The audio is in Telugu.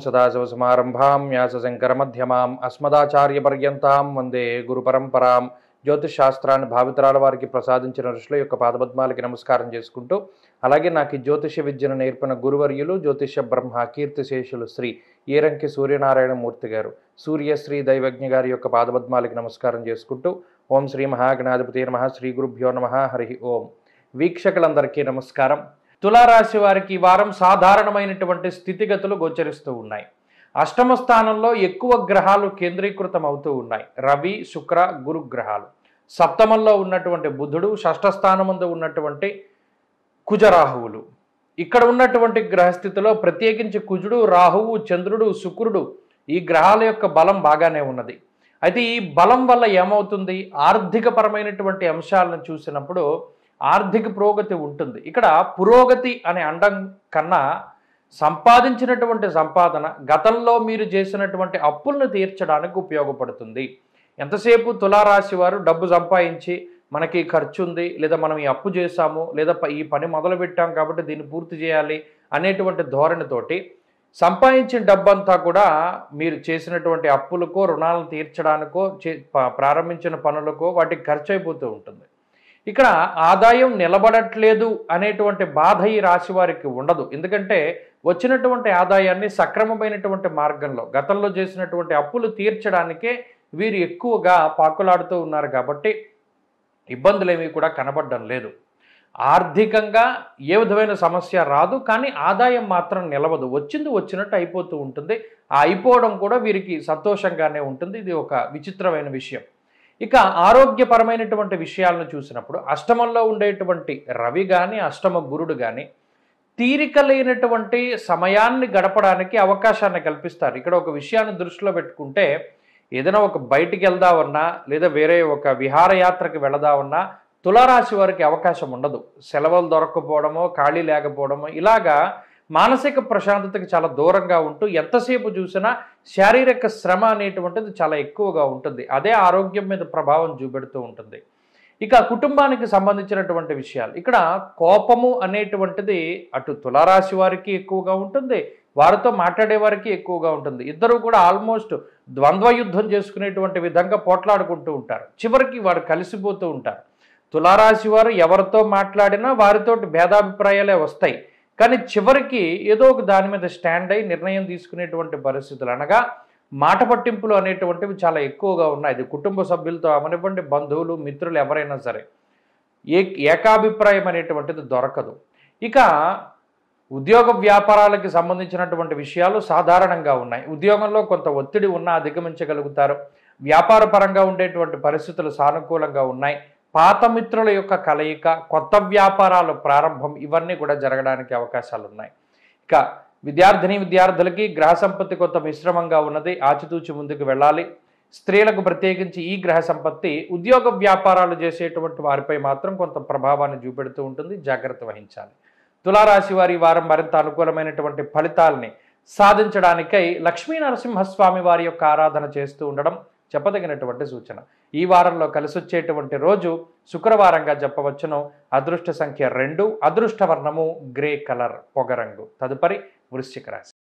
సదాశివసమారంభాం వ్యాసశంకరమధ్యమాం అస్మదాచార్యపర్యంతాం వందే గురుపరంపరాం. జ్యోతిష్ శాస్త్రాన్ని భావితరాల వారికి ప్రసాదించిన ఋషుల యొక్క పాదపద్మాలకి నమస్కారం చేసుకుంటూ, అలాగే నాకు ఈ జ్యోతిష విద్యను నేర్పిన గురువర్యులు జ్యోతిష బ్రహ్మ కీర్తిశేషులు శ్రీ ఏరంకి సూర్యనారాయణ మూర్తి గారు, సూర్యశ్రీ దైవజ్ఞ గారి యొక్క పాదపద్మాలకి నమస్కారం చేసుకుంటూ, ఓం శ్రీ మహాగణాధిపతి నమః, శ్రీ గురుభ్యో నమః, హరి ఓం. వీక్షకులందరికీ నమస్కారం. తులారాశి వారికి ఈ వారం సాధారణమైనటువంటి స్థితిగతులు గోచరిస్తూ ఉన్నాయి. అష్టమ స్థానంలో ఎక్కువ గ్రహాలు కేంద్రీకృతం అవుతూ ఉన్నాయి. రవి, శుక్ర, గురు గ్రహాలు. సప్తమంలో ఉన్నటువంటి బుధుడు, షష్ఠ స్థానమందు ఉన్నటువంటి కుజరాహువులు. ఇక్కడ ఉన్నటువంటి గ్రహస్థితిలో ప్రత్యేకించి కుజుడు, రాహువు, చంద్రుడు, శుక్రుడు ఈ గ్రహాల యొక్క బలం బాగానే ఉన్నది. అయితే ఈ బలం వల్ల ఏమవుతుంది? ఆర్థికపరమైనటువంటి అంశాలను చూసినప్పుడు ఆర్థిక పురోగతి ఉంటుంది. ఇక్కడ పురోగతి అనే అండం కన్నా సంపాదించినటువంటి సంపాదన గతంలో మీరు చేసినటువంటి అప్పులను తీర్చడానికి ఉపయోగపడుతుంది. ఎంతసేపు తులారాశి వారు డబ్బు సంపాదించి మనకి ఖర్చు ఉంది, లేదా మనం ఈ అప్పు చేశాము, లేదా ఈ పని మొదలు పెట్టాం కాబట్టి దీన్ని పూర్తి చేయాలి అనేటువంటి ధోరణితోటి సంపాదించిన డబ్బంతా కూడా మీరు చేసినటువంటి అప్పులకో, రుణాలను తీర్చడానికో, ప్రారంభించిన పనులకో వాటికి ఖర్చు అయిపోతూ ఉంటుంది. ఇక్కడ ఆదాయం నిలబడట్లేదు అనేటువంటి బాధ ఈ రాశి వారికి ఉండదు. ఎందుకంటే వచ్చినటువంటి ఆదాయాన్ని సక్రమమైనటువంటి మార్గంలో గతంలో చేసినటువంటి అప్పులు తీర్చడానికే వీరు ఎక్కువగా పాకులాడుతూ ఉన్నారు కాబట్టి ఇబ్బందులేమీ కూడా కనబడడం లేదు. ఆర్థికంగా ఏ విధమైన సమస్య రాదు, కానీ ఆదాయం మాత్రం నిలవదు. వచ్చింది వచ్చినట్టు అయిపోతూ ఉంటుంది. ఆ అయిపోవడం కూడా వీరికి సంతోషంగానే ఉంటుంది. ఇది ఒక విచిత్రమైన విషయం. ఇక ఆరోగ్యపరమైనటువంటి విషయాలను చూసినప్పుడు అష్టమంలో ఉండేటువంటి రవి కానీ, అష్టమ గురుడు కానీ తీరిక లేనటువంటి సమయాన్ని గడపడానికి అవకాశాన్ని కల్పిస్తారు. ఇక్కడ ఒక విషయాన్ని దృష్టిలో పెట్టుకుంటే, ఏదైనా ఒక బయటికి వెళ్దామన్నా, లేదా వేరే ఒక విహారయాత్రకి వెళదామన్నా తులారాశి వారికి అవకాశం ఉండదు. సెలవులు దొరకకపోవడమో, ఖాళీ లేకపోవడమో, ఇలాగా మానసిక ప్రశాంతతకి చాలా దూరంగా ఉంటూ ఎంతసేపు చూసినా శారీరక శ్రమ అనేటువంటిది చాలా ఎక్కువగా ఉంటుంది. అదే ఆరోగ్యం మీద ప్రభావం చూపెడుతూ ఉంటుంది. ఇక కుటుంబానికి సంబంధించినటువంటి విషయాలు, ఇక్కడ కోపము అనేటువంటిది అటు తులారాశి వారికి ఎక్కువగా ఉంటుంది, వారితో మాట్లాడే వారికి ఎక్కువగా ఉంటుంది. ఇద్దరు కూడా ఆల్మోస్ట్ ద్వంద్వ యుద్ధం చేసుకునేటువంటి విధంగా పోట్లాడుకుంటూ ఉంటారు. చివరికి వారు కలిసిపోతూ ఉంటారు. తులారాశి వారు ఎవరితో మాట్లాడినా వారితోటి భేదాభిప్రాయాలే వస్తాయి, కానీ చివరికి ఏదో ఒక దాని మీద స్టాండ్ అయి నిర్ణయం తీసుకునేటువంటి పరిస్థితులు, అనగా మాట పట్టింపులు అనేటువంటివి చాలా ఎక్కువగా ఉన్నాయి. ఇది కుటుంబ సభ్యులతో అవనివ్వండి, బంధువులు, మిత్రులు ఎవరైనా సరే ఏకాభిప్రాయం అనేటువంటిది దొరకదు. ఇక ఉద్యోగ వ్యాపారాలకి సంబంధించినటువంటి విషయాలు సాధారణంగా ఉన్నాయి. ఉద్యోగంలో కొంత ఒత్తిడి ఉన్నా అధిగమించగలుగుతారు. వ్యాపార పరంగా ఉండేటువంటి పరిస్థితులు సానుకూలంగా ఉన్నాయి. పాత మిత్రుల యొక్క కలయిక, కొత్త వ్యాపారాలు ప్రారంభం, ఇవన్నీ కూడా జరగడానికి అవకాశాలు ఉన్నాయి. ఇక విద్యార్థులకి గ్రహ సంపత్తి కొంత మిశ్రమంగా ఉన్నది, ఆచితూచి ముందుకు వెళ్ళాలి. స్త్రీలకు ప్రత్యేకించి ఈ గ్రహ సంపత్తి ఉద్యోగ వ్యాపారాలు చేసేటువంటి వారిపై మాత్రం కొంత ప్రభావాన్ని చూపెడుతూ ఉంటుంది, జాగ్రత్త వహించాలి. తులారాశి వారి వారం మరింత అనుకూలమైనటువంటి ఫలితాలని సాధించడానికై లక్ష్మీ నరసింహస్వామి వారి యొక్క ఆరాధన చేస్తూ ఉండడం చెప్పదగినటువంటి సూచన. ఈ వారంలో కలిసొచ్చేటువంటి రోజు శుక్రవారంగా చెప్పవచ్చును. అదృష్ట సంఖ్య 2, అదృష్ట వర్ణము గ్రే కలర్, పొగరంగు. తదుపరి వృశ్చిక రాశి.